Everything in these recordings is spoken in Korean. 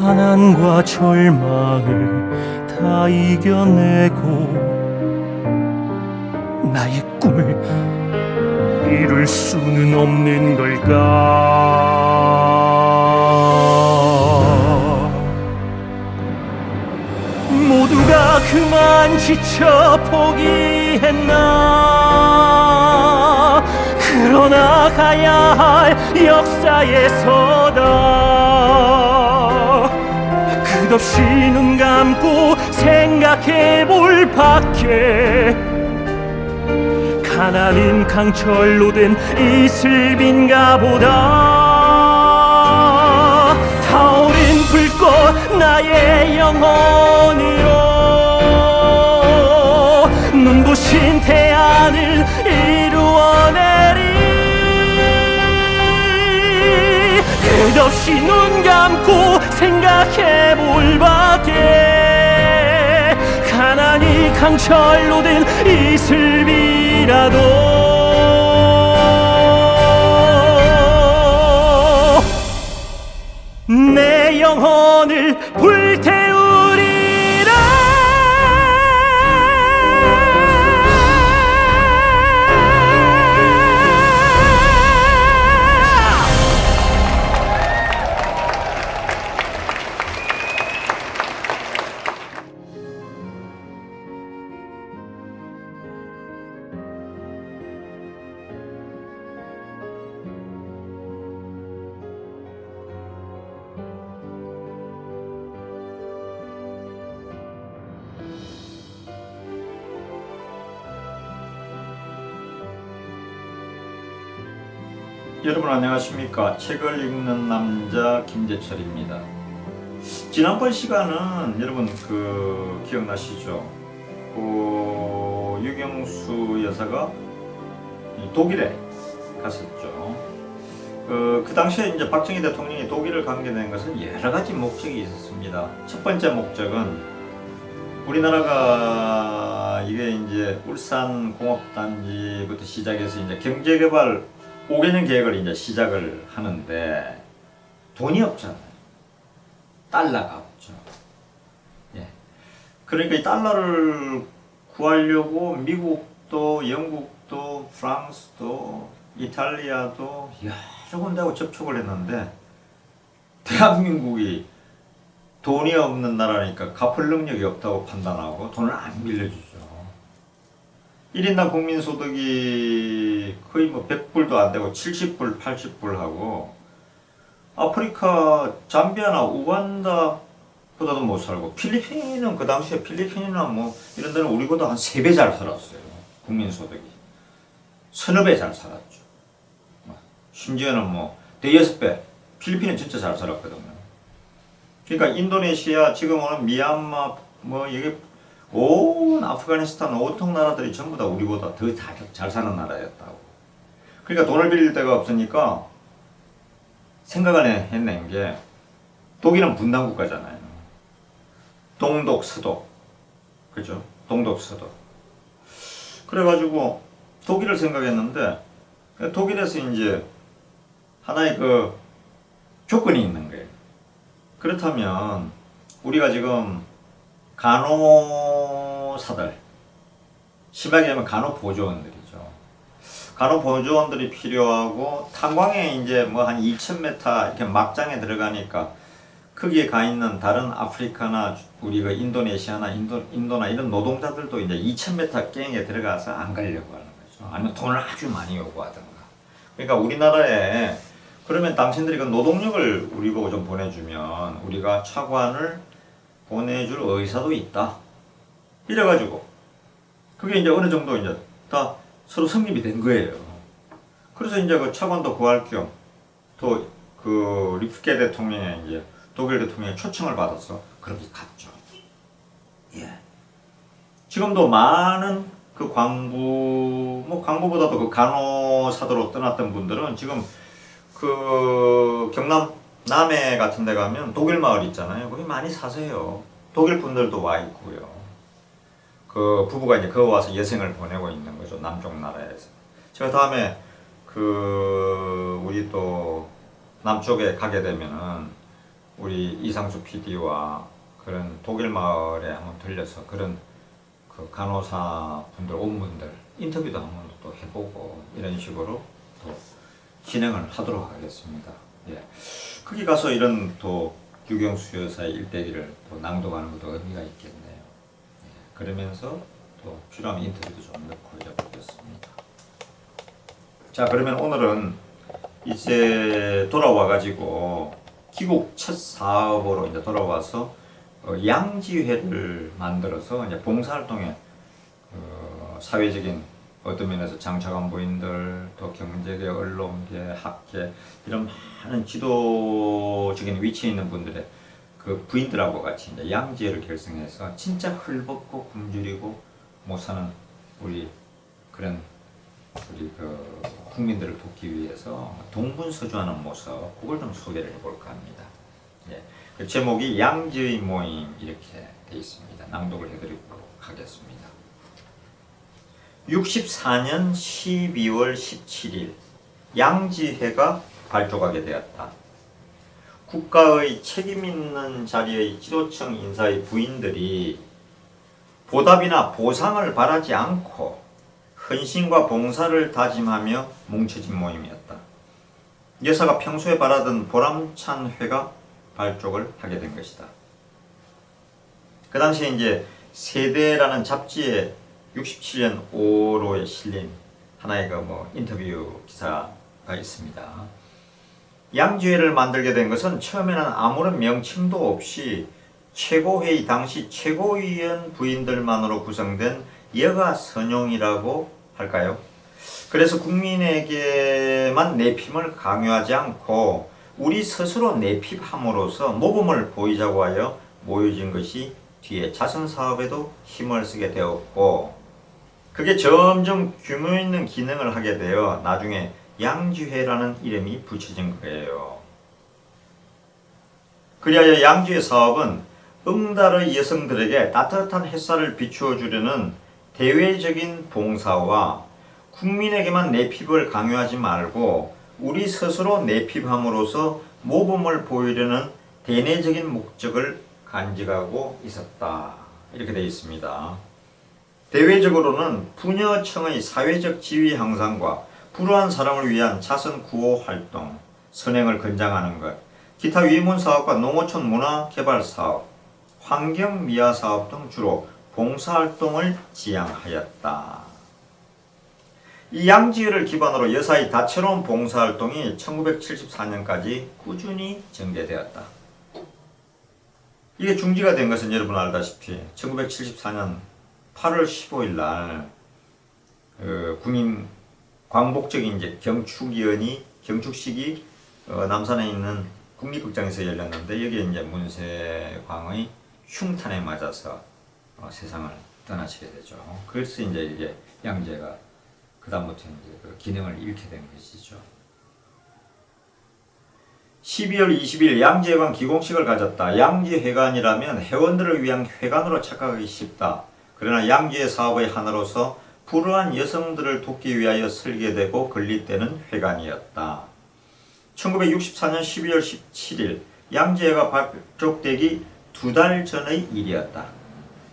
가난과 절망을 다 이겨내고 나의 꿈을 이룰 수는 없는 걸까? 모두가 그만 지쳐 포기했나? 그러나 가야 할 역사에 서다 끝없이 눈 감고 생각해 볼 밖에 가난은 강철로 된 이슬빈가 보다 타오른 불꽃 나의 영혼으로 눈부신 태양을 이루어내리 끝없이 눈 감고 생각해 볼 밖에 가난이 강철로 된 이슬비라도 내 영혼을 불태우리라. 여러분 안녕하십니까? 책을 읽는 남자 김재철입니다. 지난번 시간은 여러분 기억나시죠? 유경수 여사가 독일에 갔었죠. 그 당시에 이제 박정희 대통령이 독일을 가게 된 것은 여러 가지 목적이 있었습니다. 첫 번째 목적은 우리나라가 이게 이제 울산 공업단지부터 시작해서 이제 경제개발 5개년 계획을 이제 시작을 하는데 돈이 없잖아요. 달러가 없죠. 예. 그러니까 이 달러를 구하려고 미국도, 영국도, 프랑스도, 이탈리아도 여러 군데하고 접촉을 했는데 대한민국이 돈이 없는 나라니까 갚을 능력이 없다고 판단하고 돈을 안 빌려주죠. 1인당 국민소득이 거의 뭐 100불도 안 되고 70불, 80불 하고 아프리카 잠비아나 우간다보다도 못 살고 필리핀은 그 당시에 필리핀이나 뭐 이런 데는 우리보다 한 3배 잘 살았어요. 국민소득이. 서너 배 잘 살았죠. 심지어는 뭐 대여섯 배. 필리핀은 진짜 잘 살았거든요. 그러니까 인도네시아, 지금 오는 미얀마 뭐 이게 온 아프가니스탄 온통 나라들이 전부 다 우리보다 더 잘 사는 나라였다고. 그러니까 돈을 빌릴 데가 없으니까 생각을 해낸 게 독일은 분단국가잖아요. 동독, 서독. 그죠? 동독, 서독. 그래가지고 독일을 생각했는데 독일에서 이제 하나의 조건이 있는 거예요. 그렇다면 우리가 지금 간호사들, 심하게 하면 간호보조원들이죠. 간호보조원들이 필요하고 탄광에 이제 뭐 한 2,000m 이렇게 막장에 들어가니까 거기에 가 있는 다른 아프리카나 우리가 인도네시아나 인도나 이런 노동자들도 이제 2,000m 갱에 들어가서 안 가려고 하는 거죠. 아니면 돈을 아주 많이 요구하든가. 그러니까 우리나라에 그러면 당신들이 그 노동력을 우리 보고 좀 보내주면 우리가 차관을 보내줄 의사도 있다. 이래가지고 그게 이제 어느 정도 이제 다 서로 성립이 된 거예요. 그래서 이제 그 차관도 구할 겸 또 리프게 대통령의 이제 독일 대통령의 초청을 받아서 그렇게 갔죠. 예. 지금도 많은 그 광부보다도 그 간호사도로 떠났던 분들은 지금 경남 남해 같은 데 가면 독일 마을 있잖아요. 거기 많이 사세요. 독일 분들도 와 있고요. 그 부부가 이제 거기 와서 여생을 보내고 있는 거죠. 남쪽 나라에서. 제가 다음에 우리 또 남쪽에 가게 되면은 우리 이상수 PD와 그런 독일 마을에 한번 들려서 그런 그 간호사 분들, 온분들 인터뷰도 한번 또 해보고 이런 식으로 또 진행을 하도록 하겠습니다. 예. 거기 가서 이런 또 유경수 여사의 일대기를 또 낭독하는 것도 의미가 있겠네요. 예. 그러면서 또 필요하면 인터뷰도 좀 넣고 해보겠습니다. 자, 그러면 오늘은 이제 돌아와가지고 귀국 첫 사업으로 이제 돌아와서 양지회를 만들어서 이제 봉사활동에 사회적인 어떤 면에서 장차관부인들, 또 경제계, 언론계, 학계 이런 많은 지도적인 위치에 있는 분들의 그 부인들하고 같이 이제 양지회를 결성해서 진짜 헐벗고 굶주리고 못 사는 우리 그런 우리 그 국민들을 돕기 위해서 동분서주하는 모습, 그걸 좀 소개를 해볼까 합니다. 예. 그 제목이 양지의 모임 이렇게 되어 있습니다. 낭독을 해드리도록 하겠습니다. 64년 12월 17일 양지회가 발족하게 되었다. 국가의 책임 있는 자리의 지도층 인사의 부인들이 보답이나 보상을 바라지 않고 헌신과 봉사를 다짐하며 뭉쳐진 모임이었다. 여사가 평소에 바라던 보람찬 회가 발족을 하게 된 것이다. 그 당시에 이제 세대라는 잡지에 67년 5월호에 실린 하나의 그 인터뷰 기사가 있습니다. 양지회를 만들게 된 것은 처음에는 아무런 명칭도 없이 최고회의 당시 최고위원 부인들만으로 구성된 여가 선용이라고 할까요? 그래서 국민에게만 내핌을 강요하지 않고 우리 스스로 내핍함으로써 모범을 보이자고 하여 모여진 것이 뒤에 자선사업에도 힘을 쓰게 되었고, 그게 점점 규모 있는 기능을 하게 되어 나중에 양지회라는 이름이 붙여진 거예요. 그리하여 양지회 사업은 응달의 여성들에게 따뜻한 햇살을 비추어 주려는 대외적인 봉사와 국민에게만 내핍을 강요하지 말고 우리 스스로 내핍함으로써 모범을 보이려는 대내적인 목적을 간직하고 있었다. 이렇게 되어 있습니다. 대외적으로는 부녀층의 사회적 지위 향상과 불우한 사람을 위한 자선 구호 활동, 선행을 권장하는 것, 기타 위문 사업과 농어촌 문화 개발 사업, 환경 미화 사업 등 주로 봉사활동을 지향하였다. 이 양지회를 기반으로 여사의 다채로운 봉사활동이 1974년까지 꾸준히 전개되었다. 이게 중지가 된 것은 여러분 알다시피 1974년 8월 15일 날 군인 광복적인 이제 경축식이 남산에 있는 국립극장에서 열렸는데, 여기에 이제 문세광의 흉탄에 맞아서 세상을 떠나시게 되죠. 그래서 이제 이게 양지회가 그다음부터 이제 그 기능을 잃게 된 것이죠. 12월 20일 양지회관 기공식을 가졌다. 양지회관이라면 회원들을 위한 회관으로 착각하기 쉽다. 그러나 양지회 사업의 하나로서 불우한 여성들을 돕기 위하여 설계되고 건립되는 회관이었다. 1964년 12월 17일 양지회가 발족되기 2달 전의 일이었다.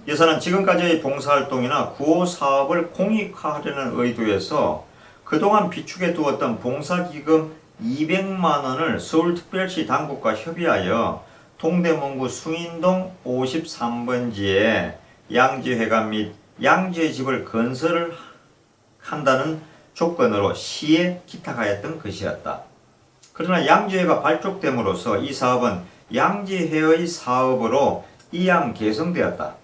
여사는 지금까지의 봉사활동이나 구호 사업을 공익화하려는 의도에서 그동안 비축해 두었던 봉사기금 200만 원을 서울특별시 당국과 협의하여 동대문구 숭인동 53번지에 양지회관 및 양지회 집을 건설을 한다는 조건으로 시에 기탁하였던 것이었다. 그러나 양지회가 발족됨으로써 이 사업은 양지회의 사업으로 이양 개성되었다.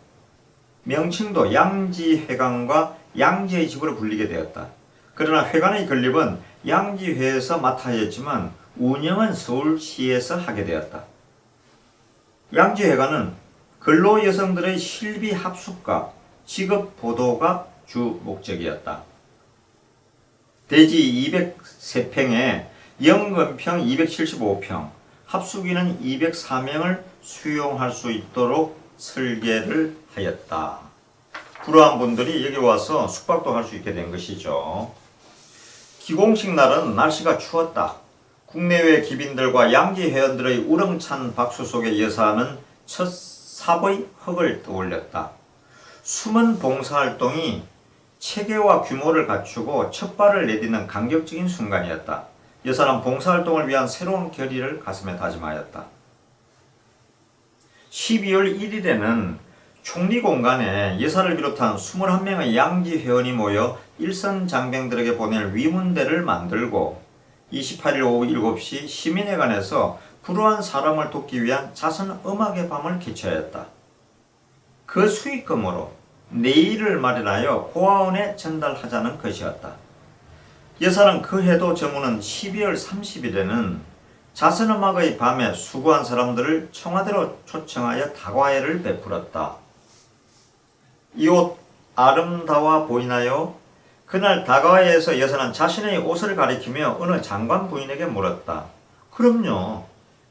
명칭도 양지회관과 양지회 집으로 불리게 되었다. 그러나 회관의 건립은 양지회에서 맡아 했지만 운영은 서울시에서 하게 되었다. 양지회관은 근로 여성들의 실비 합숙과 직업 보도가 주 목적이었다. 대지 203평에 연건평 275평, 합숙인은 204명을 수용할 수 있도록 설계를 하였다. 불우한 분들이 여기 와서 숙박도 할 수 있게 된 것이죠. 기공식 날은 날씨가 추웠다. 국내외 기빈들과 양지 회원들의 우렁찬 박수 속에 여사는 첫 사고의 흙을 떠올렸다. 숨은 봉사활동이 체계와 규모를 갖추고 첫 발을 내딛는 감격적인 순간이었다. 여사는 봉사활동을 위한 새로운 결의를 가슴에 다짐하였다. 12월 1일에는 총리공간에 여사를 비롯한 21명의 양지 회원이 모여 일선 장병들에게 보낼 위문대를 만들고 28일 오후 7시 시민회관에서 불우한 사람을 돕기 위한 자선 음악의 밤을 개최하였다. 그 수익금으로 내일을 마련하여 고아원에 전달하자는 것이었다. 여사는 그 해도 저무는 12월 30일에는 자선음악의 밤에 수고한 사람들을 청와대로 초청하여 다과회를 베풀었다. 이 옷 아름다워 보이나요? 그날 다과회에서 여사는 자신의 옷을 가리키며 어느 장관 부인에게 물었다. 그럼요.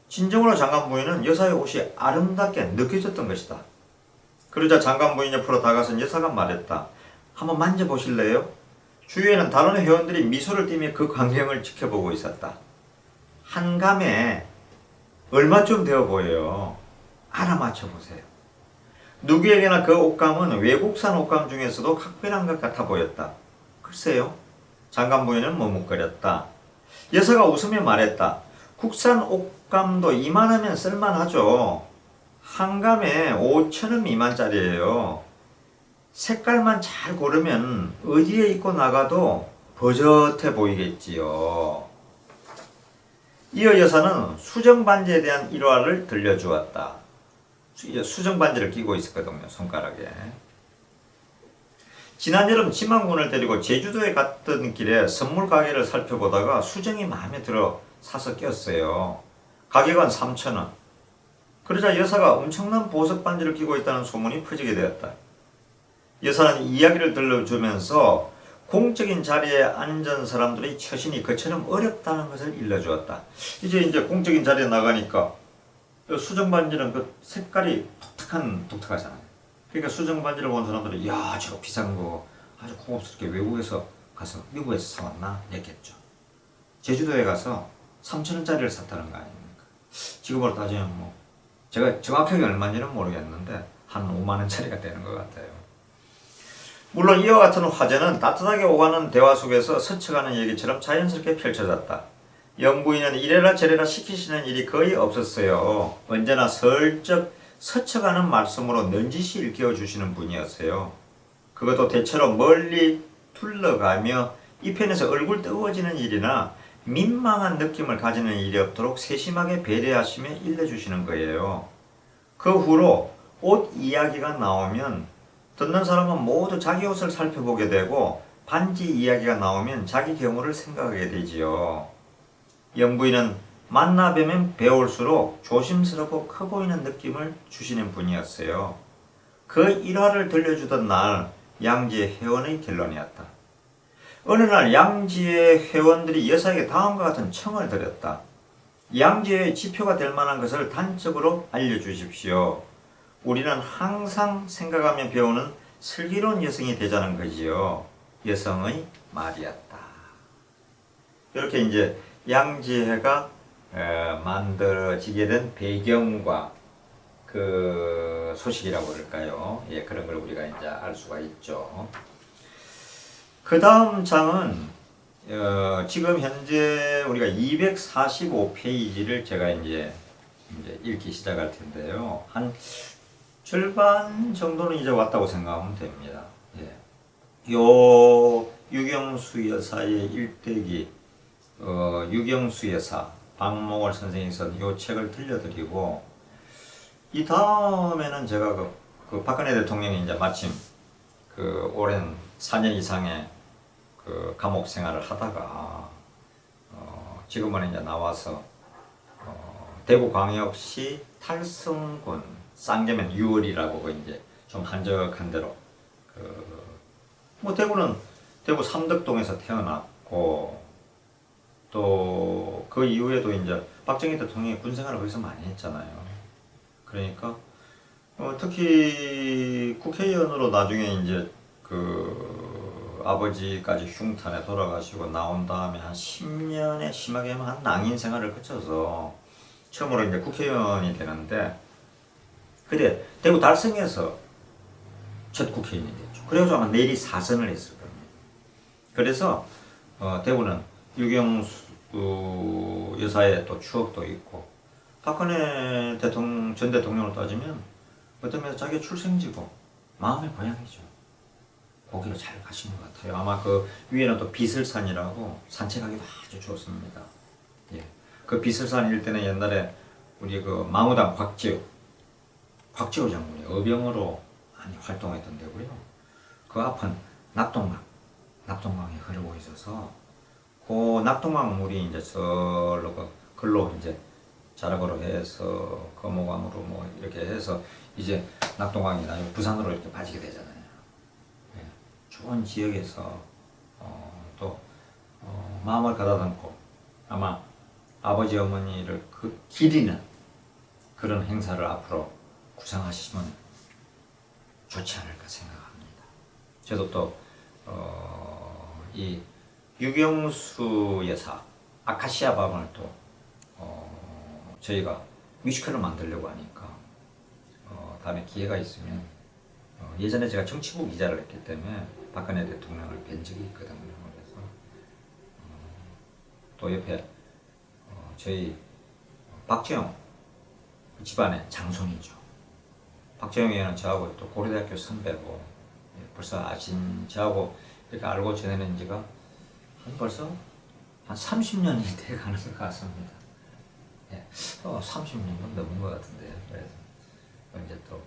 진정으로 장관 부인은 여사의 옷이 아름답게 느껴졌던 것이다. 그러자 장관 부인 옆으로 다가선 여사가 말했다. 한번 만져보실래요? 주위에는 다른 회원들이 미소를 띠며 그 광경을 지켜보고 있었다. 한감에 얼마쯤 되어 보여요? 알아맞혀 보세요. 누구에게나 그 옷감은 외국산 옷감 중에서도 각별한 것 같아 보였다. 글쎄요. 장관 부인은 머뭇거렸다. 여사가 웃으며 말했다. 국산 옷감도 이만하면 쓸만하죠. 한감에 5,000원 미만짜리예요. 색깔만 잘 고르면 어디에 입고 나가도 버젓해 보이겠지요. 이어 여사는 수정반지에 대한 일화를 들려주었다. 수정반지를 끼고 있었거든요. 손가락에. 지난 여름 지망군을 데리고 제주도에 갔던 길에 선물 가게를 살펴보다가 수정이 마음에 들어 사서 꼈어요. 가격은 3,000원. 그러자 여사가 엄청난 보석 반지를 끼고 있다는 소문이 퍼지게 되었다. 여사는 이야기를 들려주면서 공적인 자리에 앉은 사람들의 처신이 그처럼 어렵다는 것을 일러주었다. 이제 공적인 자리에 나가니까 수정 반지는 그 색깔이 독특하잖아요. 그러니까 수정 반지를 본 사람들은 야 저거 비싼 거 아주 고급스럽게 외국에서 가서 미국에서 사왔나 했겠죠. 제주도에 가서 3,000원짜리를 샀다는 거 아닙니까? 지금으로 따지면 뭐 제가 정확하게 얼마인지는 모르겠는데 한 5만원짜리가 되는 것 같아요. 물론 이와 같은 화제는 따뜻하게 오가는 대화 속에서 스쳐가는 얘기처럼 자연스럽게 펼쳐졌다. 영부인은 이래라 저래라 시키시는 일이 거의 없었어요. 언제나 슬쩍 스쳐가는 말씀으로 넌지시 일깨워주시는 분이었어요. 그것도 대체로 멀리 둘러가며 이편에서 얼굴 뜨거워지는 일이나 민망한 느낌을 가지는 일이 없도록 세심하게 배려하시며 일러주시는 거예요. 그 후로 옷 이야기가 나오면 듣는 사람은 모두 자기 옷을 살펴보게 되고 반지 이야기가 나오면 자기 경우를 생각하게 되지요. 영부인은 만나 뵈면 배울수록 조심스럽고 커 보이는 느낌을 주시는 분이었어요. 그 일화를 들려주던 날 양지의 회원의 결론이었다. 어느 날 양지의 회원들이 여사에게 다음과 같은 청을 드렸다. 양지의 지표가 될 만한 것을 단적으로 알려주십시오. 우리는 항상 생각하며 배우는 슬기로운 여성이 되자는 거지요. 여성의 말이었다. 이렇게 이제 양지회가 만들어지게 된 배경과 그 소식이라고 그럴까요? 예, 그런 걸 우리가 이제 알 수가 있죠. 그 다음 장은 지금 현재 우리가 245페이지를 제가 이제 읽기 시작할 텐데요. 한 절반 정도는 이제 왔다고 생각하면 됩니다. 예. 요 유경수 여사의 일대기 유경수 여사 박몽월 선생님이 쓴 요 책을 들려드리고 이 다음에는 제가 그 박근혜 대통령이 이제 마침 그 오랜 4년 이상의 그 감옥 생활을 하다가 지금은 이제 나와서 대구광역시 탈성군 쌍계면 6월이라고 이제 좀 한적한 데로 뭐 대구는 대구 삼덕동에서 태어났고 또 그 이후에도 이제 박정희 대통령이 군 생활을 거기서 많이 했잖아요. 그러니까 특히 국회의원으로 나중에 이제 그 아버지까지 흉탄에 돌아가시고 나온 다음에 한 10년에 심하게 하면 한 낭인 생활을 거쳐서 처음으로 이제 국회의원이 되는데, 그때 대구 달성에서 첫 국회의원이 됐죠. 그래가지고 아마 내리 4선을 했을 겁니다. 그래서 대구는 유경수 여사의 또 추억도 있고, 박근혜 전 대통령을 따지면 어떤 면에서 자기 출생지고 마음의 고향이죠. 거기로 잘 가신 것 같아요. 아마 그 위에는 또 비슬산이라고 산책하기도 아주 좋습니다. 예. 그 비슬산 일대는 옛날에 우리 그 망우당 곽지우 장군이 의병으로 많이 활동했던 데고요. 그 앞은 낙동강이 흐르고 있어서 그 낙동강 물이 이제 절로 글로 이제 자락으로 해서 거모강으로 뭐 이렇게 해서 이제 낙동강이 나중에 부산으로 이렇게 빠지게 되잖아요. 예. 좋은 지역에서 또 마음을 가다듬고 아마 아버지 어머니를 그 기리는 그런 행사를 앞으로 구상하시면 좋지 않을까 생각합니다. 저도 또 이 유경수 여사 아카시아 밤을 또 저희가 뮤지컬을 만들려고 하니까 다음에 기회가 있으면 예전에 제가 정치부 기자를 했기 때문에 박근혜 대통령을 뵌 적이 있거든요. 그래서 또 옆에 저희 박재영 집안의 장손이죠. 박재영 의원은 저하고 또 고려대학교 선배고, 벌써 아신 저하고 이렇게 알고 지내는 지가 벌써 한 30년이 돼 가는 것 같습니다. 예, 30년은 넘은 것 같은데요. 그래서 이제 또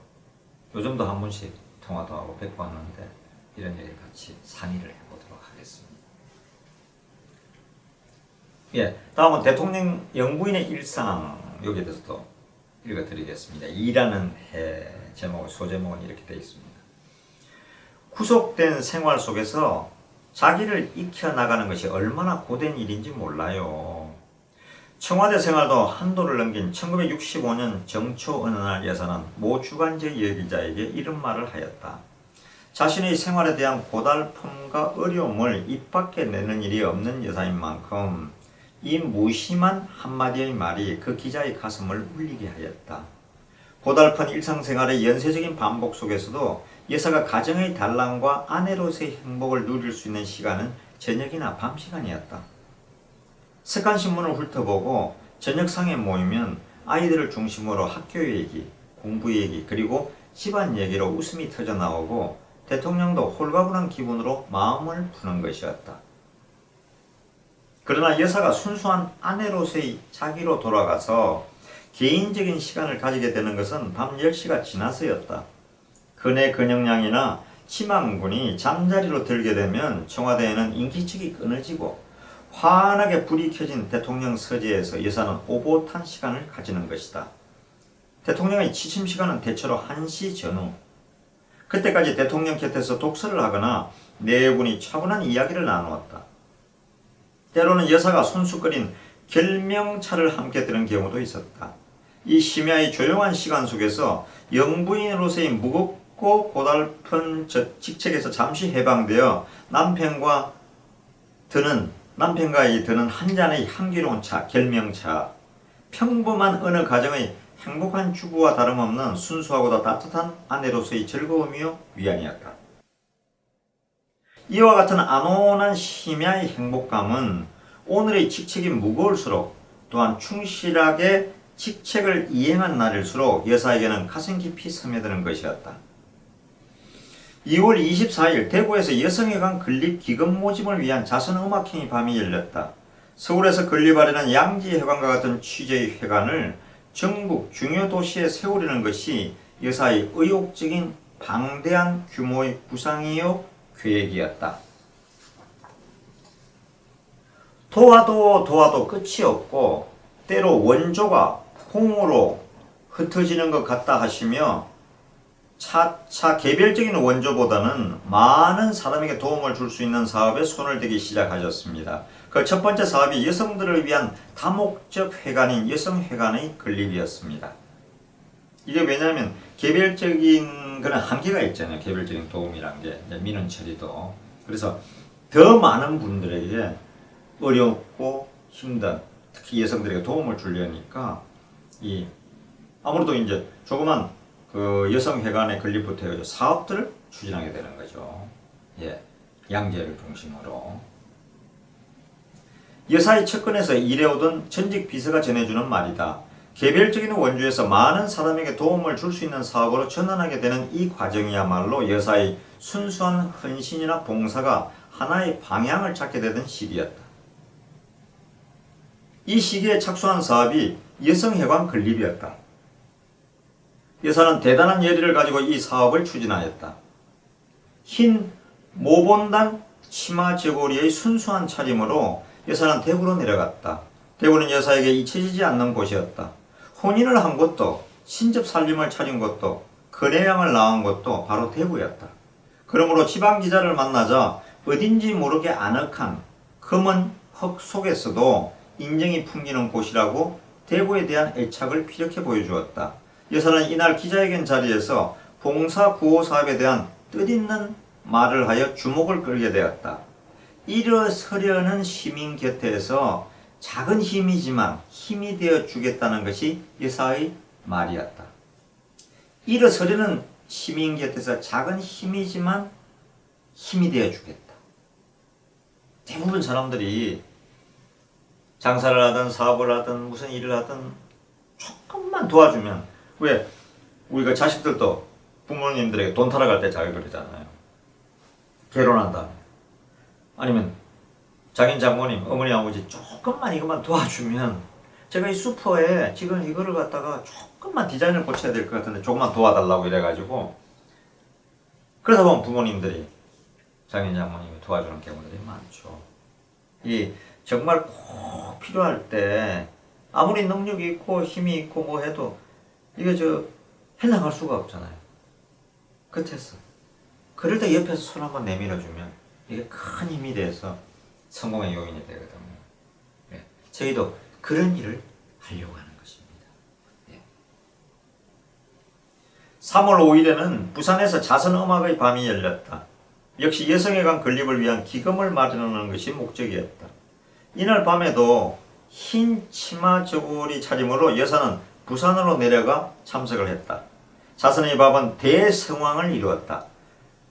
요즘도 한 번씩 통화도 하고 뵙고 하는데 이런 얘기 같이 상의를 해보도록 하겠습니다. 예, 다음은 대통령 영부인의 일상, 여기에 대해서 또 읽어드리겠습니다. 일하는 해 소제목은 이렇게 되어 있습니다. 구속된 생활 속에서 자기를 익혀나가는 것이 얼마나 고된 일인지 몰라요. 청와대 생활도 한도를 넘긴 1965년 정초 어느 날 여사는 모 주간지 여기자에게 이런 말을 하였다. 자신의 생활에 대한 고달픔과 어려움을 입 밖에 내는 일이 없는 여사인 만큼 이 무심한 한마디의 말이 그 기자의 가슴을 울리게 하였다. 고달픈 일상생활의 연쇄적인 반복 속에서도 여사가 가정의 단란과 아내로서의 행복을 누릴 수 있는 시간은 저녁이나 밤 시간이었다. 습관신문을 훑어보고 저녁상에 모이면 아이들을 중심으로 학교 얘기, 공부 얘기, 그리고 집안 얘기로 웃음이 터져나오고 대통령도 홀가분한 기분으로 마음을 푸는 것이었다. 그러나 여사가 순수한 아내로서의 자기로 돌아가서 개인적인 시간을 가지게 되는 것은 밤 10시가 지나서였다. 근의 근영량이나 치망군이 잠자리로 들게 되면 청와대에는 인기척이 끊어지고 환하게 불이 켜진 대통령 서재에서 여사는 오붓한 시간을 가지는 것이다. 대통령의 취침 시간은 대체로 1시 전후. 그때까지 대통령 곁에서 독서를 하거나 네 분이 차분한 이야기를 나누었다. 때로는 여사가 손수 끓인 결명차를 함께 들은 경우도 있었다. 이 심야의 조용한 시간 속에서 영부인으로서의 무겁고 고달픈 직책에서 잠시 해방되어 남편과의 드는 한 잔의 향기로운 차, 결명차, 평범한 어느 가정의 행복한 주부와 다름없는 순수하고도 따뜻한 아내로서의 즐거움이요 위안이었다. 이와 같은 안온한 심야의 행복감은 오늘의 직책이 무거울수록 또한 충실하게 직책을 이행한 날일수록 여사에게는 가슴 깊이 스며드는 것이었다. 2월 24일 대구에서 여성회관 건립 기금 모집을 위한 자선음악회의 밤이 열렸다. 서울에서 건립하려는 양지회관과 같은 취지의 회관을 전국 중요 도시에 세우려는 것이 여사의 의욕적인 방대한 규모의 구상이요 계획이었다. 도와도 끝이 없고 때로 원조가 콩으로 흩어지는 것 같다 하시며 차차 개별적인 원조보다는 많은 사람에게 도움을 줄 수 있는 사업에 손을 대기 시작하셨습니다. 그 첫 번째 사업이 여성들을 위한 다목적 회관인 여성회관의 건립이었습니다. 이게 왜냐하면 개별적인 그런 한계가 있잖아요. 개별적인 도움이란 게 민원 처리도. 그래서 더 많은 분들에게 어렵고 힘든 특히 여성들에게 도움을 주려니까 이 아무래도 이제 조그만 그 여성회관의 건립부터 해가지고 사업들을 추진하게 되는 거죠. 예, 양재를 중심으로. 여사의 측근에서 일해오던 전직 비서가 전해주는 말이다. 개별적인 원주에서 많은 사람에게 도움을 줄 수 있는 사업으로 전환하게 되는 이 과정이야말로 여사의 순수한 헌신이나 봉사가 하나의 방향을 찾게 되던 시기였다. 이 시기에 착수한 사업이 여성회관 건립이었다. 여사는 대단한 열의를 가지고 이 사업을 추진하였다. 흰 모본단 치마 저고리의 순수한 차림으로 여사는 대구로 내려갔다. 대구는 여사에게 잊혀지지 않는 곳이었다. 혼인을 한 곳도 신접 살림을 차린 곳도 거래량을 낳은 곳도 바로 대구였다. 그러므로 지방기자를 만나자 어딘지 모르게 아늑한 검은 흙 속에서도 인정이 풍기는 곳이라고 대구에 대한 애착을 피력해 보여주었다. 여사는 이날 기자회견 자리에서 봉사구호 사업에 대한 뜻있는 말을 하여 주목을 끌게 되었다. 일어서려는 시민 곁에서 작은 힘이지만 힘이 되어 주겠다는 것이 여사의 말이었다. 일어서려는 시민 곁에서 작은 힘이지만 힘이 되어 주겠다. 대부분 사람들이 장사를 하든 사업을 하든 무슨 일을 하든 조금만 도와주면, 왜 우리가 자식들도 부모님들에게 돈 타러갈 때 잘 그러잖아요. 결혼한다 아니면 장인 장모님 어머니 아버지 조금만 이것만 도와주면, 제가 이 슈퍼에 지금 이거를 갖다가 조금만 디자인을 고쳐야 될 것 같은데 조금만 도와달라고 이래가지고, 그러다 보면 부모님들이 장인 장모님이 도와주는 경우들이 많죠. 이 정말 꼭 필요할 때 아무리 능력이 있고 힘이 있고 뭐 해도 이게 해나갈 수가 없잖아요. 끝에서. 그럴 때 옆에서 손 한번 내밀어주면 이게 큰 힘이 돼서 성공의 요인이 되거든요. 네. 저희도 그런 일을 하려고 하는 것입니다. 네. 3월 5일에는 부산에서 자선음악의 밤이 열렸다. 역시 여성회관 건립을 위한 기금을 마련하는 것이 목적이었다. 이날 밤에도 흰 치마 저고리 차림으로 여사는 부산으로 내려가 참석을 했다. 자선의 밤은 대성황을 이루었다.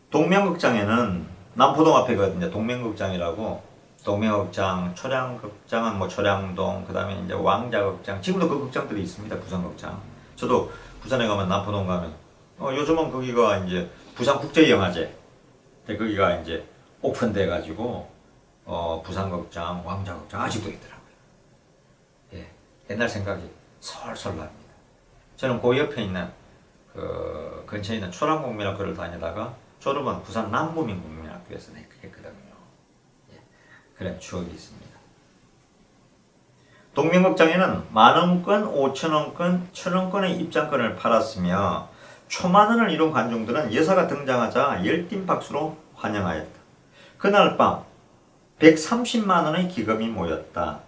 동명극장에는 남포동 앞에거든요. 동명극장이라고. 동명극장, 초량극장은 뭐 초량동, 그 다음에 이제 왕자극장. 지금도 그 극장들이 있습니다. 부산극장. 저도 부산에 가면 남포동 가면 요즘은 거기가 이제 부산국제영화제. 거기가 이제 오픈돼 가지고 부산극장, 왕자극장 아직도 있더라고요. 예, 옛날 생각이 솔솔 납니다. 저는 그 옆에 있는 그 근처에 있는 초량국민학교를 다니다가 졸업은 부산 남부민국민학교에서 했거든요. 예, 그런 추억이 있습니다. 동명극장에는 10,000원권, 5,000원권, 1,000원권의 입장권을 팔았으며 초만원을 이룬 관중들은 여사가 등장하자 열띤 박수로 환영하였다. 그날 밤 130만 원의 기금이 모였다.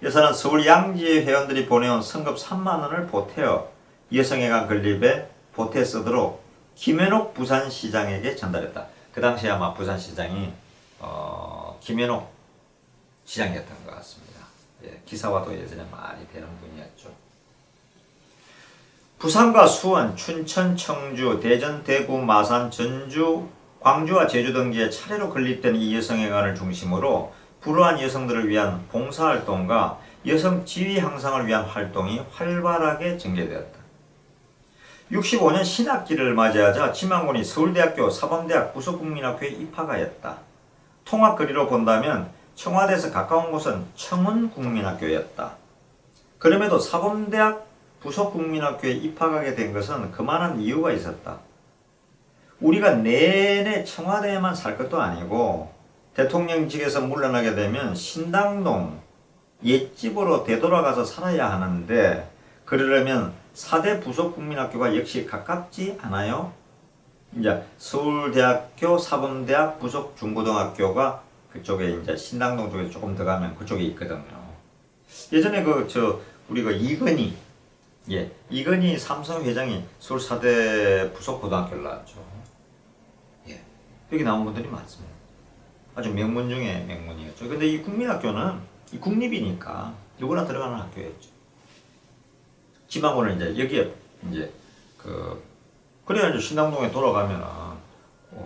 여사는 서울 양지의 회원들이 보내온 성급 3만 원을 보태어 여성회관 건립에 보태 쓰도록 김현옥 부산시장에게 전달했다. 그 당시에 아마 부산시장이 김현옥 시장이었던 것 같습니다. 예, 기사와도 예전에 많이 되는 분이었죠. 부산과 수원, 춘천, 청주, 대전, 대구, 마산, 전주, 광주와 제주 등지에 차례로 건립된 이 여성회관을 중심으로 불우한 여성들을 위한 봉사활동과 여성 지위 향상을 위한 활동이 활발하게 전개되었다. 65년 신학기를 맞이하자 지망군이 서울대학교 사범대학 부속국민학교에 입학하였다. 통학거리로 본다면 청와대에서 가까운 곳은 청운국민학교였다. 그럼에도 사범대학 부속국민학교에 입학하게 된 것은 그만한 이유가 있었다. 우리가 내내 청와대에만 살 것도 아니고 대통령직에서 물러나게 되면 신당동 옛집으로 되돌아가서 살아야 하는데, 그러려면 4대 부속국민학교가 역시 가깝지 않아요? 이제 서울대학교, 사범대학, 부속중고등학교가 그쪽에 이제 신당동 쪽에 조금 더 가면 그쪽에 있거든요. 예전에 우리가 이건희, 이건희 삼성 회장이 서울 4대 부속고등학교를 나왔죠. 예, 여기 나온 분들이 많습니다. 아주 명문 중에 명문이었죠. 근데 이 국민학교는 이 국립이니까 누구나 들어가는 학교였죠. 지방고는 이제 여기에 이제 그래야 이제 신당동에 돌아가면은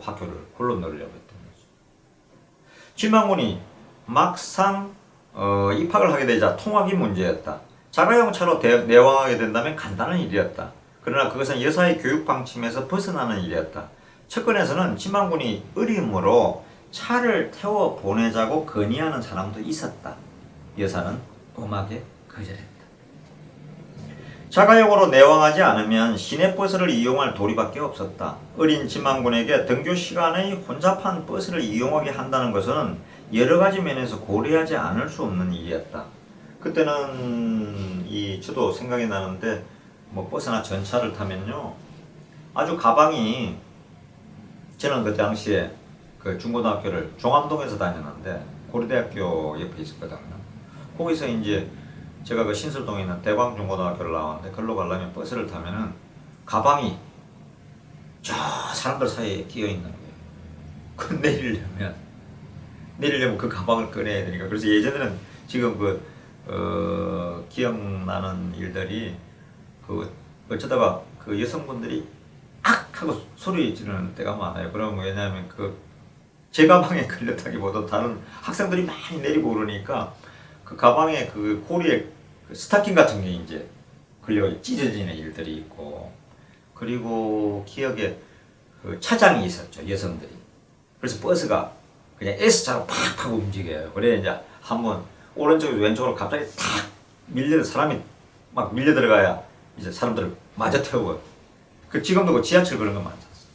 학교를 골로 넣으려고 했던 거죠. 지방군이 막상 입학을 하게 되자 통학이 문제였다. 자가용차로 내왕하게 된다면 간단한 일이었다. 그러나 그것은 여사의 교육 방침에서 벗어나는 일이었다. 측근에서는 지방군이 어림으로 차를 태워 보내자고 건의하는 사람도 있었다. 여사는 엄하게 거절했다. 자가용으로 내왕하지 않으면 시내버스를 이용할 도리밖에 없었다. 어린 지망군에게 등교 시간의 혼잡한 버스를 이용하게 한다는 것은 여러 가지 면에서 고려하지 않을 수 없는 일이었다. 그때는 저도 생각이 나는데 뭐 버스나 전차를 타면요 아주 가방이, 저는 그 당시에 그 중고등학교를 종암동에서 다녔는데 고려대학교 옆에 있었거든요. 거기서 이제 제가 그 신설동에 있는 대광중고등학교를 나왔는데 걸로 가려면 버스를 타면은 가방이 저 사람들 사이에 끼어 있는 거예요. 그 내리려면 그 가방을 꺼내야 되니까. 그래서 예전에는 지금 기억나는 일들이 어쩌다가 그 여성분들이 악 하고 소리 지르는 때가 많아요. 그러면 왜냐하면 제 가방에 걸렸다기보다 다른 학생들이 많이 내리고 그러니까 그 가방에 그 고리에 스타킹 같은 게 이제 걸려가지고 찢어지는 일들이 있고, 그리고 기억에 그 차장이 있었죠, 여성들이. 그래서 버스가 그냥 S자로 팍팍 움직여요. 그래 이제 한번 오른쪽에서 왼쪽으로 갑자기 탁 사람이 막 밀려 들어가야 이제 사람들을 마저 태우고. 지금도 그 지하철 그런 거 많지 않습니까?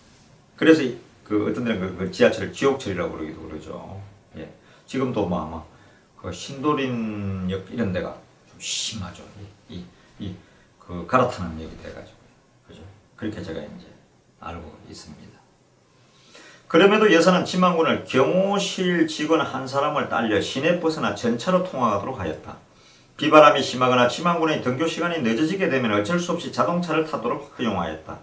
그래서 어떤 데는 그 지하철을 지옥철이라고 그러기도 그러죠. 예. 지금도 뭐 아마 그 신도림역 이런 데가 좀 심하죠. 갈아타는 역이 돼가지고. 그죠? 그렇게 제가 이제 알고 있습니다. 그럼에도 여사는 지망군을 경호실 직원 한 사람을 딸려 시내버스나 전차로 통학하도록 하였다. 비바람이 심하거나 지망군의 등교 시간이 늦어지게 되면 어쩔 수 없이 자동차를 타도록 허용하였다.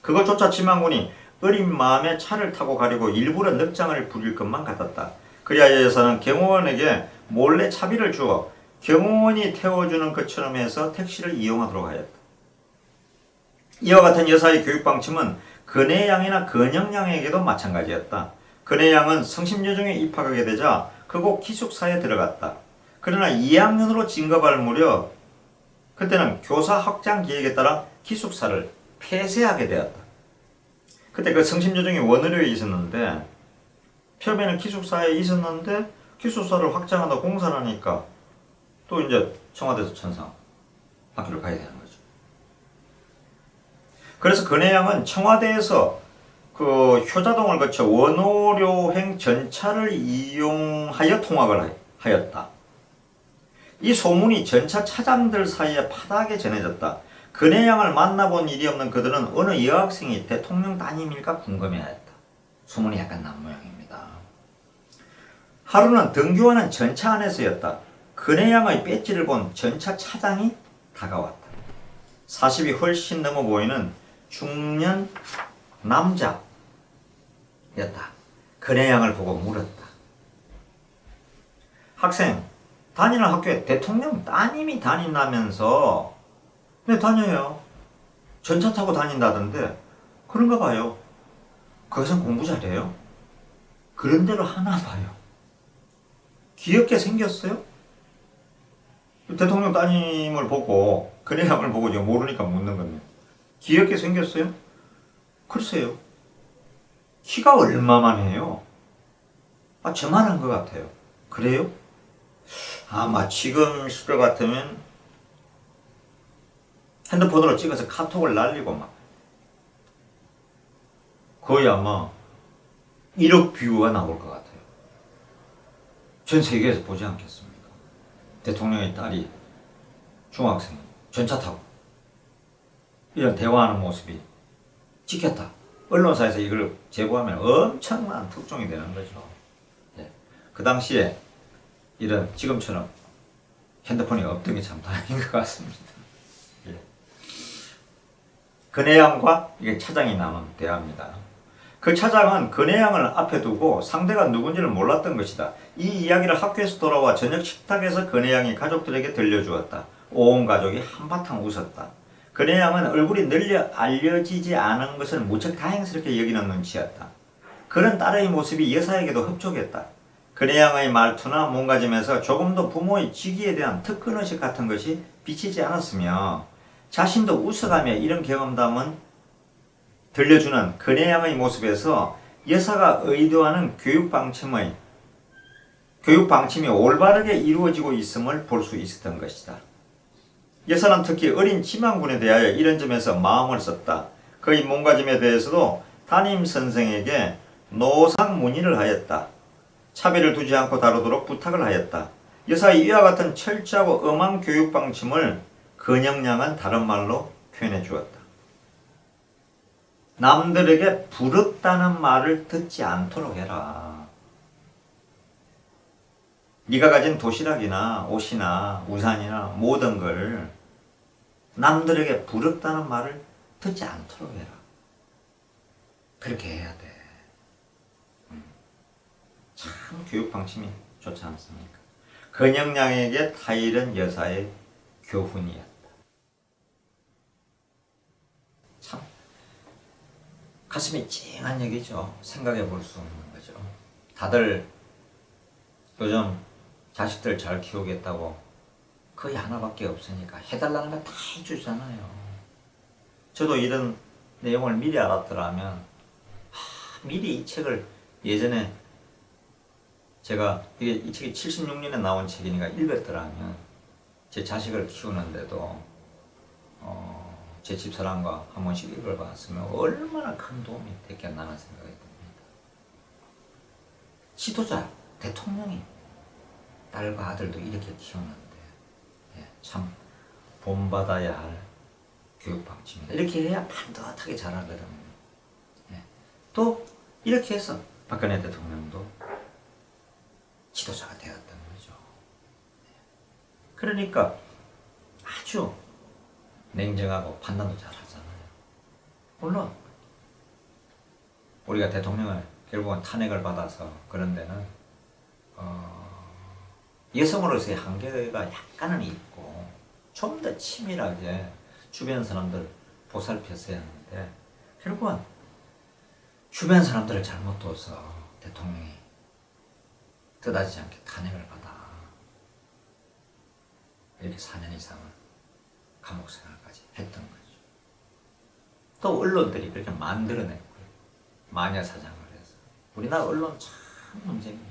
그것조차 지망군이 어린 마음에 차를 타고 가려고 일부러 늑장을 부릴 것만 같았다. 그리하여 여사는 경호원에게 몰래 차비를 주어 경호원이 태워주는 것처럼 해서 택시를 이용하도록 하였다. 이와 같은 여사의 교육 방침은 근혜양이나 근영양에게도 마찬가지였다. 근혜양은 성심여중에 입학하게 되자 그곳 기숙사에 들어갔다. 그러나 2학년으로 진급할 무렵 그때는 교사 확장 계획에 따라 기숙사를 폐쇄하게 되었다. 그때 그 성심여중이 원으로에 있었는데, 처음에는 기숙사에 있었는데 기숙사를 확장하다 공사를 하니까 또 이제 청와대에서 천상 학교를 가야 되는 거죠. 그래서 근혜양은 청와대에서 그 효자동을 거쳐 원오료행 전차를 이용하여 통학을 하였다. 이 소문이 전차 차장들 사이에 파다하게 전해졌다. 근혜양을 만나본 일이 없는 그들은 어느 여학생이 대통령 따님일까 궁금해하였다. 소문이 약간 난 모양입니다. 하루는 등교하는 전차 안에서였다. 근혜양의 배지를 본 전차 차장이 다가왔다. 40이 훨씬 넘어 보이는 중년 남자였다. 근혜양을 보고 물었다. 학생, 다니는 학교에 대통령 따님이 다닌다면서? 네, 다녀요. 전차 타고 다닌다던데. 그런가 봐요. 거기선 공부 잘해요? 그런 대로 하나 봐요. 귀엽게 생겼어요? 대통령 따님을 보고 근혜양을 보고 모르니까 묻는 겁니다. 귀엽게 생겼어요? 글쎄요. 키가 얼마만 해요? 저만한 것 같아요. 그래요? 아마 지금 시대 같으면 핸드폰으로 찍어서 카톡을 날리고 막 거의 아마 1억 뷰가 나올 것 같아요. 전 세계에서 보지 않겠습니까? 대통령의 딸이 중학생 전차 타고 이런 대화하는 모습이 찍혔다. 언론사에서 이걸 제보하면 엄청난 특종이 되는 거죠. 예. 그 당시에 이런 지금처럼 핸드폰이 없던 게 참 다행인 것 같습니다. 예. 근혜양과 이게 차장이 나눈 대화입니다. 그 차장은 근혜양을 앞에 두고 상대가 누군지를 몰랐던 것이다. 이 이야기를 학교에서 돌아와 저녁 식탁에서 근혜양이 가족들에게 들려주었다. 온 가족이 한바탕 웃었다. 근혜양은 얼굴이 널리 알려지지 않은 것을 무척 다행스럽게 여기는 눈치였다. 그런 딸의 모습이 여사에게도 흡족했다. 근혜양의 말투나 몸가짐에서 조금도 부모의 직위에 대한 특근의식 같은 것이 비치지 않았으며 자신도 웃어가며 이런 경험담은 들려주는 근혜양의 모습에서 여사가 의도하는 교육 방침이 올바르게 이루어지고 있음을 볼 수 있었던 것이다. 여사는 특히 어린 지망군에 대하여 이런 점에서 마음을 썼다. 그의 몸가짐에 대해서도 담임 선생에게 노상 문의를 하였다. 차별을 두지 않고 다루도록 부탁을 하였다. 여사의 이와 같은 철저하고 엄한 교육 방침을 근영양은 다른 말로 표현해 주었다. 남들에게 부럽다는 말을 듣지 않도록 해라. 네가 가진 도시락이나 옷이나 우산이나 모든 걸 남들에게 부럽다는 말을 듣지 않도록 해라. 그렇게 해야 돼. 참 교육 방침이 좋지 않습니까? 근영양에게 타이른 여사의 교훈이었다. 참 가슴이 찡한 얘기죠. 생각해 볼 수 없는 거죠. 다들 요즘 자식들 잘 키우겠다고 거의 하나밖에 없으니까 해달라는 거 다 해주잖아요. 저도 이런 내용을 미리 알았더라면 미리 이 책을 예전에 제가 이 책이 76년에 나온 책이니까 읽었더라면 제 자식을 키우는데도 제 집사람과 한 번씩 읽어봤으면 얼마나 큰 도움이 됐겠나는 생각이 듭니다. 지도자, 대통령이 딸과 아들도 이렇게 키우는데 참 본받아야 할 교육 방침이다. 이렇게 해야 반듯하게 자라거든요. 또 이렇게 해서 박근혜 대통령도 지도자가 되었던 거죠. 그러니까 아주 냉정하고 판단도 잘 하잖아요. 물론 우리가 대통령을 결국은 탄핵을 받아서 그런 데는 여성으로서의 한계가 약간은 있고 좀 더 치밀하게 주변 사람들 보살폈어야 하는데 결국은 주변 사람들을 잘못 둬서 대통령이 뜻하지 않게 탄핵을 받아 이렇게 4년 이상을 감옥 생활까지 했던 거죠. 또 언론들이 그렇게 만들어냈고요. 마녀사냥을 해서. 우리나라 언론 참 문제입니다.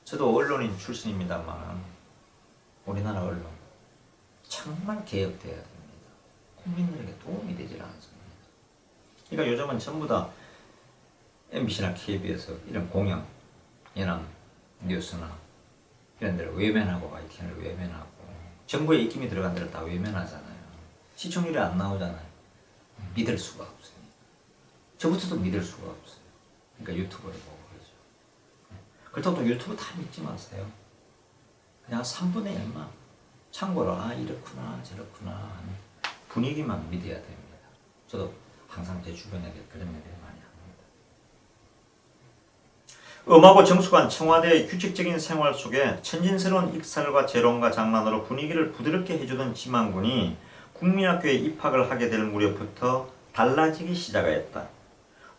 저도 언론인 출신입니다만 우리나라 언론 정말 개혁돼야 됩니다. 국민들에게 도움이 되질 않습니다. 그러니까 요즘은 전부 다 MBC나 KBS 이런 공영, 연합 뉴스나 이런 데를 외면하고 YTN을 외면하고 정부의 입김이 들어간 데를 다 외면하잖아요. 시청률이 안 나오잖아요. 믿을 수가 없습니다. 저부터도 믿을 수가 없어요. 그러니까 유튜브를 보고 그러죠. 그렇다고 또 유튜브 다 믿지 마세요. 그냥 3분의 1만 참고로 이렇구나 저렇구나 하는 분위기만 믿어야 됩니다. 저도 항상 제 주변에게 그런 얘기를 많이 합니다. 음하고 정숙한 청와대의 규칙적인 생활 속에 천진스러운 익살과 재롱과 장난으로 분위기를 부드럽게 해주던 지망군이 국민학교에 입학을 하게 될 무렵부터 달라지기 시작하였다.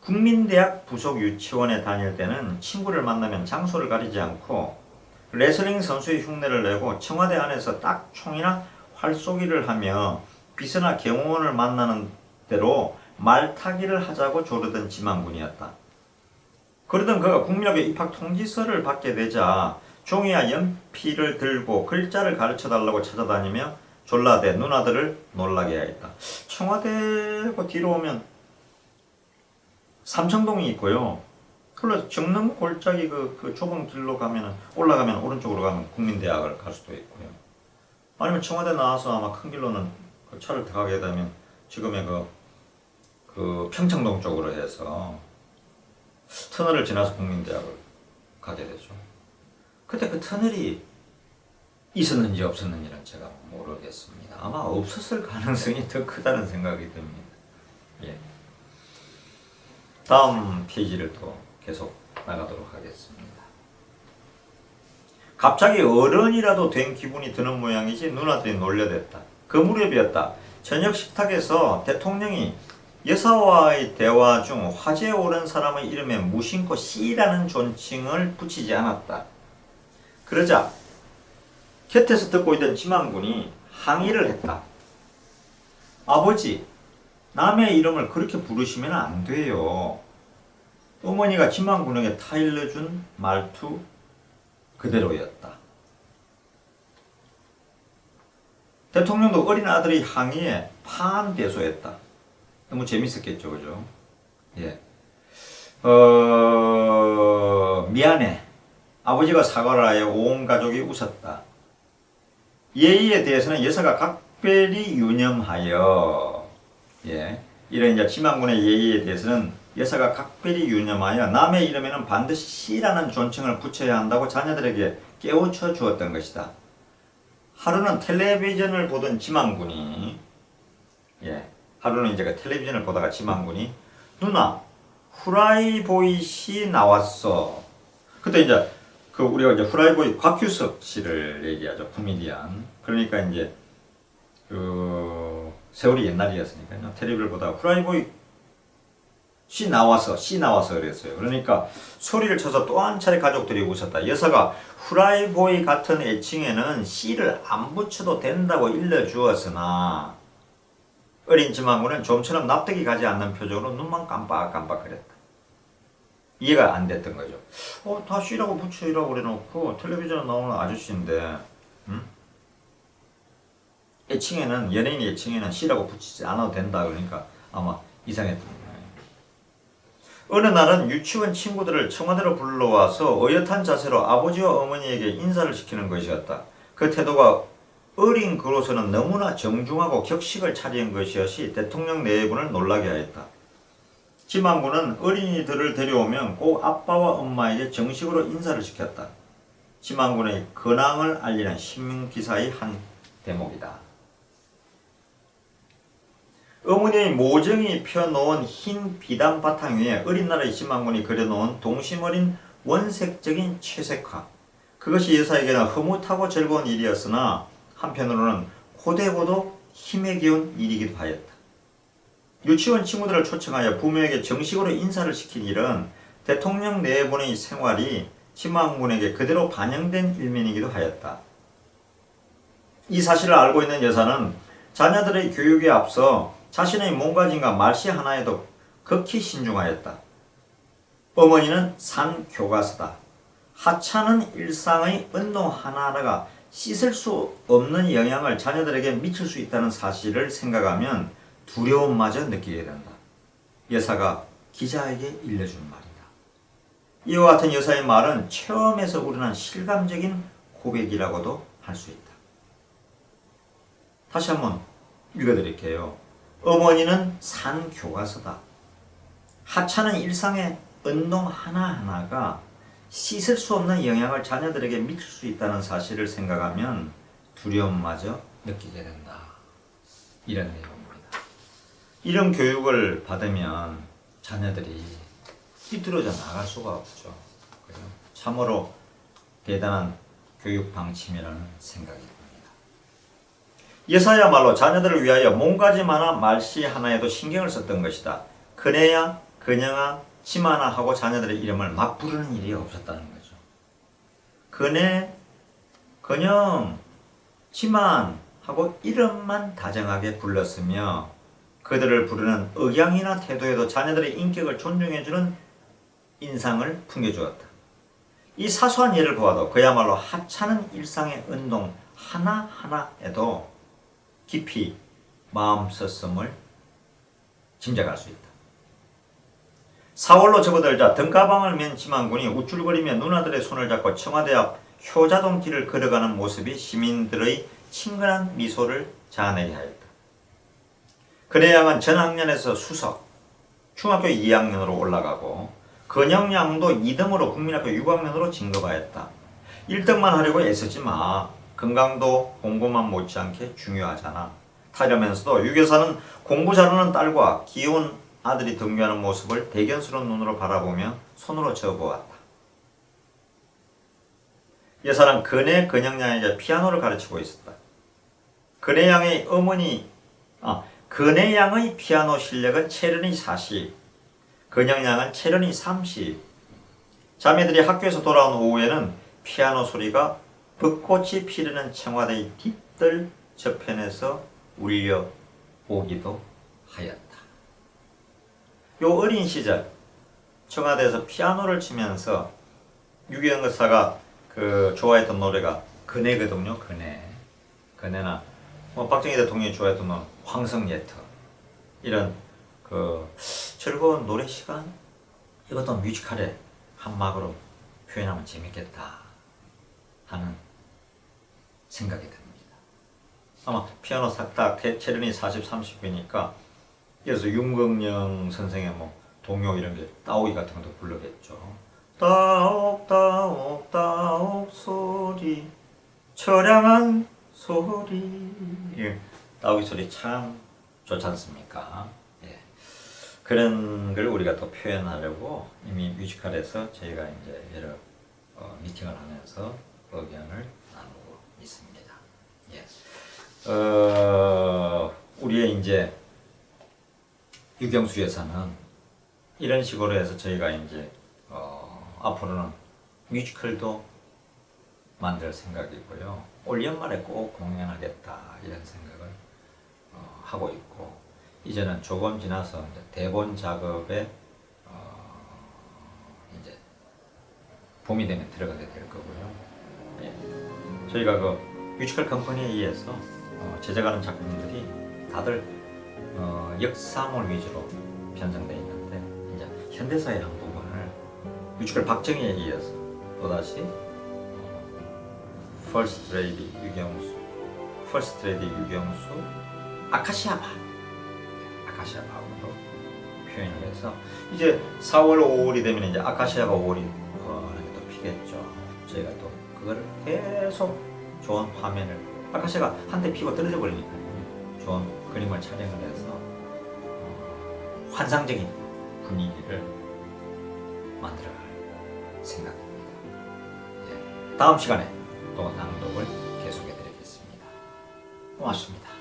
국민대학 부속 유치원에 다닐 때는 친구를 만나면 장소를 가리지 않고 레슬링 선수의 흉내를 내고 청와대 안에서 딱총이나 활쏘기를 하며 비서나 경호원을 만나는 대로 말타기를 하자고 조르던 지망군이었다. 그러던 그가 국민학교 입학 통지서를 받게 되자 종이와 연필을 들고 글자를 가르쳐달라고 찾아다니며 졸라대 누나들을 놀라게 하였다. 청와대고 뒤로 오면 삼청동이 있고요. 그래서 정릉 골짜기 그 좁은 길로 가면은 올라가면 오른쪽으로 가면 국민대학을 갈 수도 있고요. 아니면 청와대 나와서 아마 큰 길로는 그 차를 타게 되면 지금의 그 평창동 쪽으로 해서 터널을 지나서 국민대학을 가게 되죠. 그때 그 터널이 있었는지 없었는지는 제가 모르겠습니다. 아마 없었을 가능성이 더 크다는 생각이 듭니다. 예. 다음 페이지를 또 계속 나가도록 하겠습니다. 갑자기 어른이라도 된 기분이 드는 모양이지 누나들이 놀려댔다. 그 무렵이었다. 저녁 식탁에서 대통령이 여사와의 대화 중 화제에 오른 사람의 이름에 무심코 C라는 존칭을 붙이지 않았다. 그러자 곁에서 듣고 있던 지만군이 항의를 했다. 아버지, 남의 이름을 그렇게 부르시면 안 돼요. 어머니가 지만군에게 타일러준 말투 그대로였다. 대통령도 어린 아들의 항의에 판대소했다. 너무 재밌었겠죠, 그죠? 예. 미안해. 아버지가 사과를 하여 온 가족이 웃었다. 예의에 대해서는 여사가 각별히 유념하여, 예. 이런 이제 지만군의 예의에 대해서는 여사가 각별히 유념하여 남의 이름에는 반드시 C라는 존칭을 붙여야 한다고 자녀들에게 깨우쳐 주었던 것이다. 하루는 텔레비전을 보던 지만군이, 예. 하루는 이제 그 텔레비전을 보다가 지만군이 누나 후라이보이 씨 나왔어. 그때 이제 그 우리가 이제 후라이보이 곽규석 씨를 얘기하죠. 코미디언. 그러니까 이제 그 세월이 옛날이었으니까요. 텔레비를 보다가 후라이보이 씨 나왔어 그랬어요. 그러니까 소리를 쳐서 또 한 차례 가족들이 웃었다. 여사가 후라이보이 같은 애칭에는 C를 안 붙여도 된다고 일러주었으나 어린 지만군은 좀처럼 납득이 가지 않는 표정으로 눈만 깜빡깜빡거렸다. 이해가 안 됐던 거죠. 다 C라고 붙여이라고 그래놓고 텔레비전에 나오는 아저씨인데, 애칭에는, 연예인 애칭에는 C라고 붙이지 않아도 된다. 그러니까 아마 이상했던 거예요. 어느 날은 유치원 친구들을 청와대로 불러와서 어엿한 자세로 아버지와 어머니에게 인사를 시키는 것이었다. 그 태도가 어린 그로서는 너무나 정중하고 격식을 차린 것이었이 대통령 내분을 놀라게 하였다. 지만군은 어린이들을 데려오면 꼭 아빠와 엄마에게 정식으로 인사를 시켰다. 지만군의 근황을 알리는 신문기사의 한 대목이다. 어머니의 모정이 펴놓은 흰 비단 바탕 위에 어린 나라의 지만군이 그려놓은 동심 어린 원색적인 채색화. 그것이 여사에게는 흐뭇하고 즐거운 일이었으나 한편으로는 고되고도 힘에 기운 일이기도 하였다. 유치원 친구들을 초청하여 부모에게 정식으로 인사를 시킨 일은 대통령 내분의 생활이 지만군에게 그대로 반영된 일면이기도 하였다. 이 사실을 알고 있는 여사는 자녀들의 교육에 앞서 자신의 몸가짐과 말씨 하나에도 극히 신중하였다. 어머니는 산 교과서다. 하찮은 일상의 운동 하나하나가 씻을 수 없는 영향을 자녀들에게 미칠 수 있다는 사실을 생각하면 두려움마저 느끼게 된다. 여사가 기자에게 일러준 말이다. 이와 같은 여사의 말은 체험에서 우러난 실감적인 고백이라고도 할 수 있다. 다시 한번 읽어드릴게요. 어머니는 산 교과서다. 하찮은 일상의 운동 하나하나가 씻을 수 없는 영향을 자녀들에게 미칠 수 있다는 사실을 생각하면 두려움마저 느끼게 된다. 이런 내용입니다. 이런 교육을 받으면 자녀들이 휘두러져 나갈 수가 없죠. 참으로 대단한 교육 방침이라는 생각이 듭니다. 여사야말로 자녀들을 위하여 몸가짐 하나 말씨 하나에도 신경을 썼던 것이다. 그네야, 그녀가, 치마나 하고 자녀들의 이름을 막 부르는 일이 없었다는 거죠. 그네, 그녀, 치만 하고 이름만 다정하게 불렀으며 그들을 부르는 억양이나 태도에도 자녀들의 인격을 존중해주는 인상을 풍겨주었다. 이 사소한 예를 보아도 그야말로 하찮은 일상의 운동 하나하나에도 깊이 마음 썼음을 짐작할 수 있다. 4월로 접어들자 등가방을 맨 지만군이 우쭐거리며 누나들의 손을 잡고 청와대 앞 효자동 길을 걸어가는 모습이 시민들의 친근한 미소를 자아내게 하였다. 그네 양은 전학년에서 수석, 중학교 2학년으로 올라가고 근영 양도 2등으로 국민학교 6학년으로 진급하였다. 1등만 하려고 애쓰지 마. 건강도 공부만 못지않게 중요하잖아. 타이러면서도 유 여사는 공부 잘하는 딸과 귀여운 아들이 등교하는 모습을 대견스러운 눈으로 바라보며 손으로 저어보았다. 여사는 그네 근영양에게 피아노를 가르치고 있었다. 그네 양의 피아노 실력은 체르니 40, 근영양은 체르니 30. 자매들이 학교에서 돌아온 오후에는 피아노 소리가 벚꽃이 피르는 청와대의 뒤뜰 저편에서 울려 오기도 하였다. 요 어린 시절 청와대에서 피아노를 치면서 유경 의사가 좋아했던 노래가 그네거든요. 그네나 박정희 대통령이 좋아했던 노래 황성예터, 이런 즐거운 노래 시간, 이것도 뮤지컬의 한막으로 표현하면 재밌겠다 하는 생각이 듭니다. 아마 피아노 딱 체르니 40, 30이니까 그래서 윤건영 선생의 동요 이런 게 따오이 같은 것도 부르겠죠. 따옥 따옥 따옥 소리, 처량한 소리. 예, 따오이 소리 참 좋지 않습니까? 예. 그런 걸 우리가 또 표현하려고 이미 뮤지컬에서 저희가 이제 여러 미팅을 하면서 의견을 나누고 있습니다. 예. 우리의 이제 유경수 여사는 이런 식으로 해서 저희가 이제 앞으로는 뮤지컬도 만들 생각이고요. 올 연말에 꼭 공연하겠다 이런 생각을 하고 있고, 이제는 조금 지나서 이제 대본 작업에 이제 봄이 되면 들어가게 될 거고요. 예. 저희가 뮤지컬 컴퍼니에 의해서 제작하는 작품들이 다들 역사물 위주로 편성되어 있는데, 이제 현대사의 한 부분을 뮤지컬 박정희에 의해서 또다시 퍼스트 레이디 유경수 아카시아 마을로 표현을 해서, 이제 4월 5월이 되면 이제 아카시아가 5월이 또 피겠죠. 저희가 또 그거를 계속 좋은 화면을, 아카시아가 한때 피고 떨어져 버리니까 좋은 그림을 촬영을 해서 환상적인 분위기를 만들어갈 생각입니다. 예. 다음 시간에 또 낭독을 계속해 드리겠습니다. 고맙습니다.